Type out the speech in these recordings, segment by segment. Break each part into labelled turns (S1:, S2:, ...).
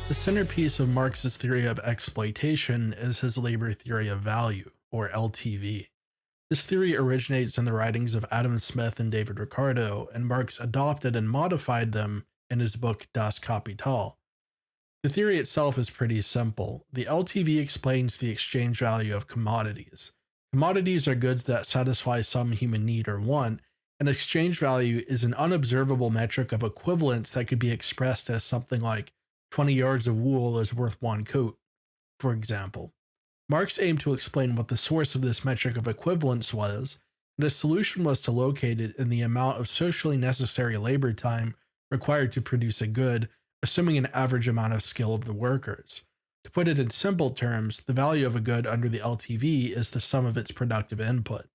S1: The centerpiece of Marx's theory of exploitation is his labor theory of value, or LTV. This theory originates in the writings of Adam Smith and David Ricardo, and Marx adopted and modified them in his book Das Kapital. The theory itself is pretty simple. The LTV explains the exchange value of commodities. Commodities are goods that satisfy some human need or want, and exchange value is an unobservable metric of equivalence that could be expressed as something like 20 yards of wool is worth one coat, for example. Marx aimed to explain what the source of this metric of equivalence was, and his solution was to locate it in the amount of socially necessary labor time required to produce a good, assuming an average amount of skill of the workers. To put it in simple terms, the value of a good under the LTV is the sum of its productive input.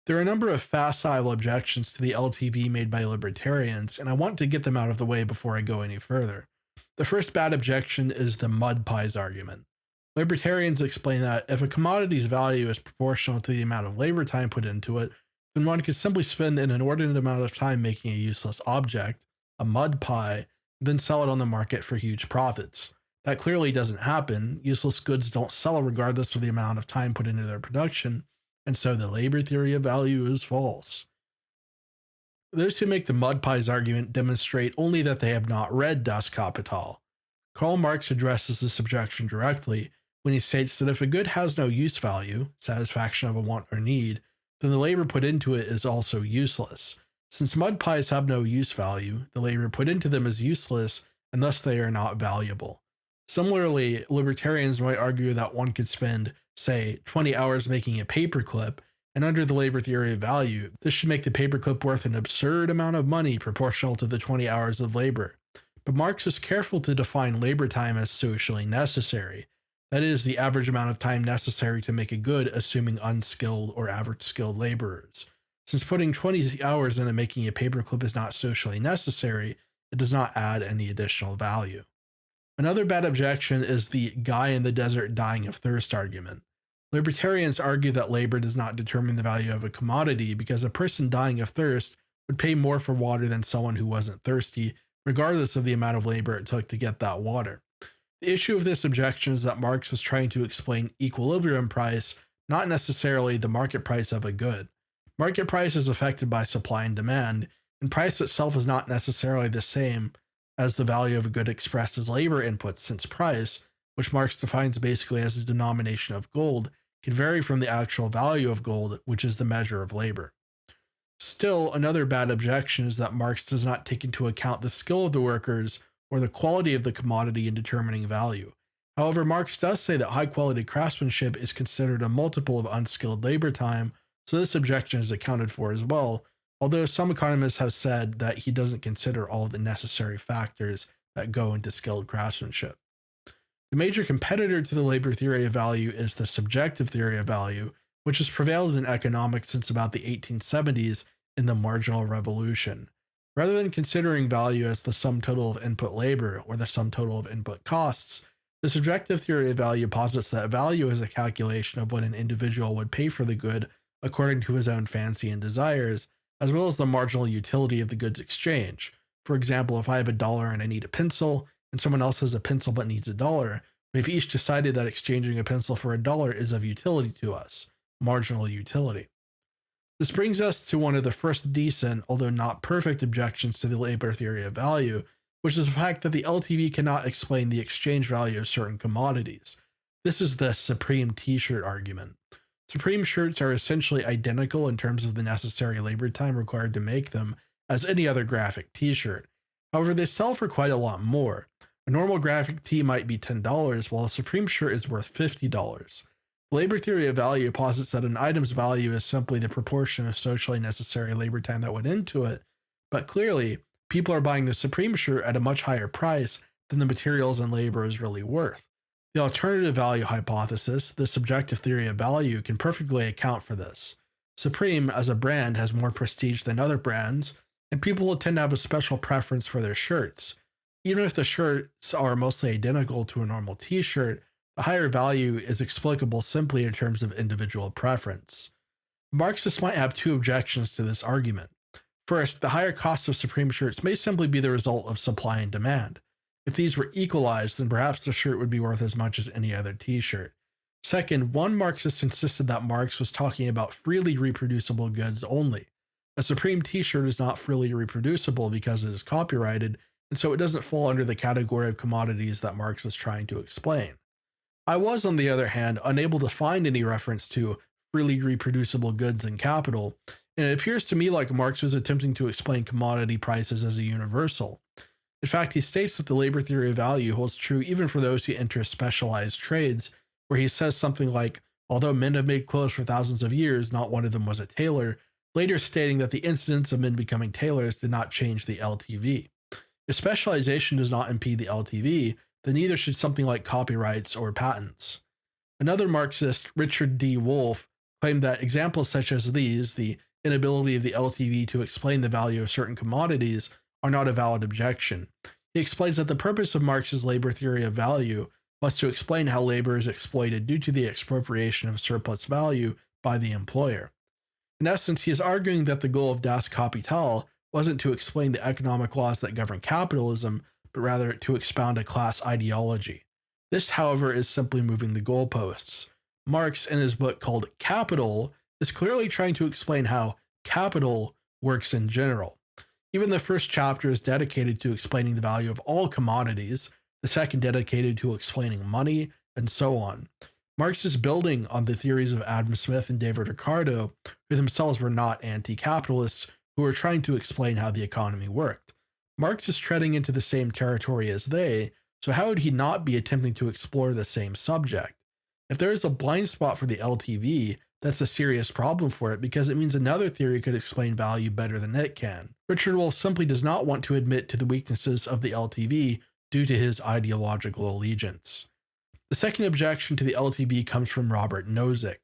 S1: There are a number of facile objections to the LTV made by libertarians, and I want to get them out of the way before I go any further. The first bad objection is the mud pies argument. Libertarians explain that if a commodity's value is proportional to the amount of labor time put into it, then one could simply spend an inordinate amount of time making a useless object, a mud pie, then sell it on the market for huge profits. That clearly doesn't happen. Useless goods don't sell regardless of the amount of time put into their production, and so the labor theory of value is false. Those who make the mud pies argument demonstrate only that they have not read Das Kapital. Karl Marx addresses this objection directly when he states that if a good has no use value, satisfaction of a want or need, then the labor put into it is also useless. Since mud pies have no use value, the labor put into them is useless, and thus they are not valuable. Similarly, libertarians might argue that one could spend, say, 20 hours making a paperclip, and under the labor theory of value, this should make the paperclip worth an absurd amount of money proportional to the 20 hours of labor. But Marx is careful to define labor time as socially necessary. That is, the average amount of time necessary to make a good, assuming unskilled or average skilled laborers. Since putting 20 hours into making a paperclip is not socially necessary, it does not add any additional value. Another bad objection is the guy in the desert dying of thirst argument. Libertarians argue that labor does not determine the value of a commodity because a person dying of thirst would pay more for water than someone who wasn't thirsty, regardless of the amount of labor it took to get that water. The issue of this objection is that Marx was trying to explain equilibrium price, not necessarily the market price of a good. Market price is affected by supply and demand, and price itself is not necessarily the same as the value of a good expressed as labor inputs, since price, which Marx defines basically as the denomination of gold, can vary from the actual value of gold, which is the measure of labor. Still, another bad objection is that Marx does not take into account the skill of the workers or the quality of the commodity in determining value. However, Marx does say that high-quality craftsmanship is considered a multiple of unskilled labor time, so this objection is accounted for as well, although some economists have said that he doesn't consider all of the necessary factors that go into skilled craftsmanship. The major competitor to the labor theory of value is the subjective theory of value, which has prevailed in economics since about the 1870s in the marginal revolution. Rather than considering value as the sum total of input labor or the sum total of input costs, the subjective theory of value posits that value is a calculation of what an individual would pay for the good according to his own fancy and desires, as well as the marginal utility of the goods exchange. For example, if I have $1 and I need a pencil, and someone else has a pencil but needs $1, we've each decided that exchanging a pencil for $1 is of utility to us, marginal utility. This brings us to one of the first decent, although not perfect, objections to the labor theory of value, which is the fact that the LTV cannot explain the exchange value of certain commodities. This is the Supreme t-shirt argument. Supreme shirts are essentially identical in terms of the necessary labor time required to make them as any other graphic t-shirt. However, they sell for quite a lot more. A normal graphic tee might be $10, while a Supreme shirt is worth $50. The labor theory of value posits that an item's value is simply the proportion of socially necessary labor time that went into it, but clearly, people are buying the Supreme shirt at a much higher price than the materials and labor is really worth. The alternative value hypothesis, the subjective theory of value, can perfectly account for this. Supreme, as a brand, has more prestige than other brands, and people will tend to have a special preference for their shirts. Even if the shirts are mostly identical to a normal t-shirt, the higher value is explicable simply in terms of individual preference. Marxists might have two objections to this argument. First, the higher cost of Supreme shirts may simply be the result of supply and demand. If these were equalized, then perhaps the shirt would be worth as much as any other t-shirt. Second, one Marxist insisted that Marx was talking about freely reproducible goods only. A Supreme t-shirt is not freely reproducible because it is copyrighted, and so it doesn't fall under the category of commodities that Marx was trying to explain. I was, on the other hand, unable to find any reference to freely reproducible goods in Capital, and it appears to me like Marx was attempting to explain commodity prices as a universal. In fact, he states that the labor theory of value holds true even for those who enter specialized trades, where he says something like, although men have made clothes for thousands of years, not one of them was a tailor, later stating that the incidence of men becoming tailors did not change the LTV. If specialization does not impede the LTV, then neither should something like copyrights or patents. Another Marxist, Richard D. Wolff, claimed that examples such as these, the inability of the LTV to explain the value of certain commodities, are not a valid objection. He explains that the purpose of Marx's labor theory of value was to explain how labor is exploited due to the expropriation of surplus value by the employer. In essence, he is arguing that the goal of Das Kapital wasn't to explain the economic laws that govern capitalism, but rather to expound a class ideology. This, however, is simply moving the goalposts. Marx, in his book called Capital, is clearly trying to explain how capital works in general. Even the first chapter is dedicated to explaining the value of all commodities, the second dedicated to explaining money, and so on. Marx is building on the theories of Adam Smith and David Ricardo, who themselves were not anti-capitalists, who were trying to explain how the economy worked. Marx is treading into the same territory as they, so how would he not be attempting to explore the same subject? If there is a blind spot for the LTV, that's a serious problem for it because it means another theory could explain value better than it can. Richard Wolff simply does not want to admit to the weaknesses of the LTV due to his ideological allegiance. The second objection to the LTV comes from Robert Nozick.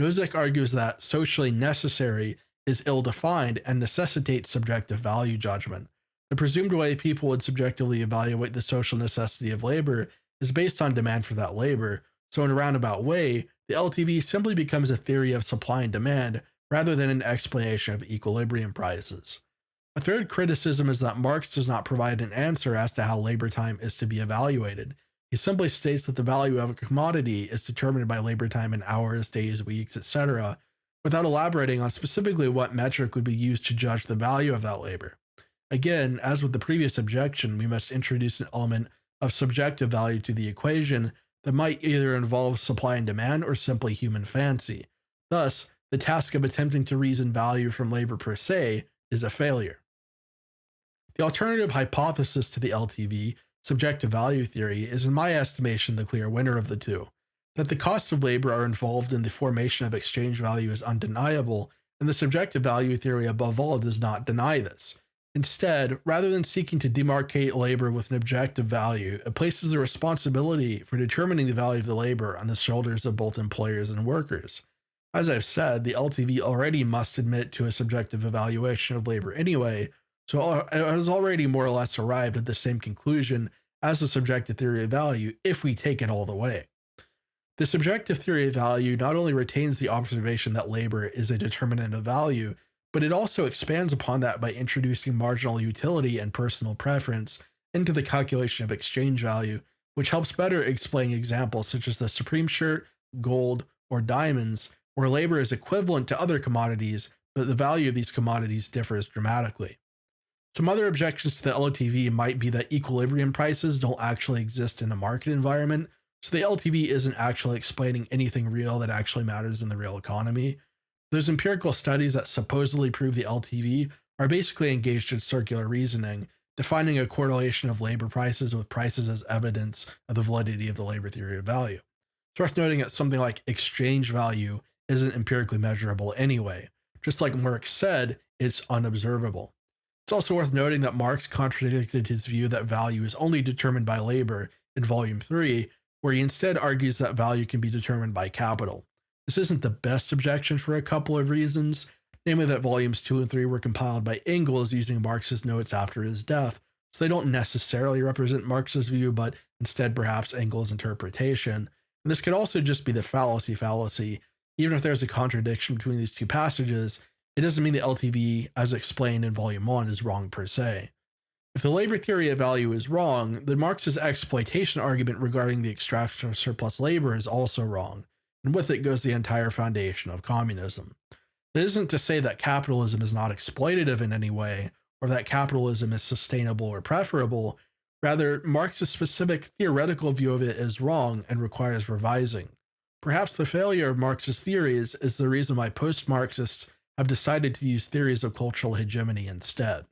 S1: Nozick argues that socially necessary is ill-defined and necessitates subjective value judgment. The presumed way people would subjectively evaluate the social necessity of labor is based on demand for that labor, so in a roundabout way, the LTV simply becomes a theory of supply and demand rather than an explanation of equilibrium prices. A third criticism is that Marx does not provide an answer as to how labor time is to be evaluated. He simply states that the value of a commodity is determined by labor time in hours, days, weeks, etc., without elaborating on specifically what metric would be used to judge the value of that labor. Again, as with the previous objection, we must introduce an element of subjective value to the equation that might either involve supply and demand or simply human fancy. Thus, the task of attempting to reason value from labor per se is a failure. The alternative hypothesis to the LTV, subjective value theory, is in my estimation the clear winner of the two. That the costs of labor are involved in the formation of exchange value is undeniable, and the subjective value theory above all does not deny this. Instead, rather than seeking to demarcate labor with an objective value, it places the responsibility for determining the value of the labor on the shoulders of both employers and workers. As I've said, the LTV already must admit to a subjective evaluation of labor anyway, so it has already more or less arrived at the same conclusion as the subjective theory of value if we take it all the way. The subjective theory of value not only retains the observation that labor is a determinant of value, but it also expands upon that by introducing marginal utility and personal preference into the calculation of exchange value, which helps better explain examples such as the Supreme shirt, gold, or diamonds, where labor is equivalent to other commodities, but the value of these commodities differs dramatically. Some other objections to the LTV might be that equilibrium prices don't actually exist in a market environment, so the LTV isn't actually explaining anything real that actually matters in the real economy. Those empirical studies that supposedly prove the LTV are basically engaged in circular reasoning, defining a correlation of labor prices with prices as evidence of the validity of the labor theory of value. It's worth noting that something like exchange value isn't empirically measurable anyway. Just like Marx said, it's unobservable. It's also worth noting that Marx contradicted his view that value is only determined by labor in Volume 3, where he instead argues that value can be determined by capital. This isn't the best objection for a couple of reasons, namely that volumes 2 and 3 were compiled by Engels using Marx's notes after his death, so they don't necessarily represent Marx's view, but instead perhaps Engels' interpretation. And this could also just be the fallacy. Even if there's a contradiction between these two passages, it doesn't mean the LTV, as explained in Volume 1, is wrong per se. If the labor theory of value is wrong, then Marx's exploitation argument regarding the extraction of surplus labor is also wrong, and with it goes the entire foundation of communism. That isn't to say that capitalism is not exploitative in any way, or that capitalism is sustainable or preferable. Rather, Marx's specific theoretical view of it is wrong and requires revising. Perhaps the failure of Marx's theories is the reason why post-Marxists have decided to use theories of cultural hegemony instead.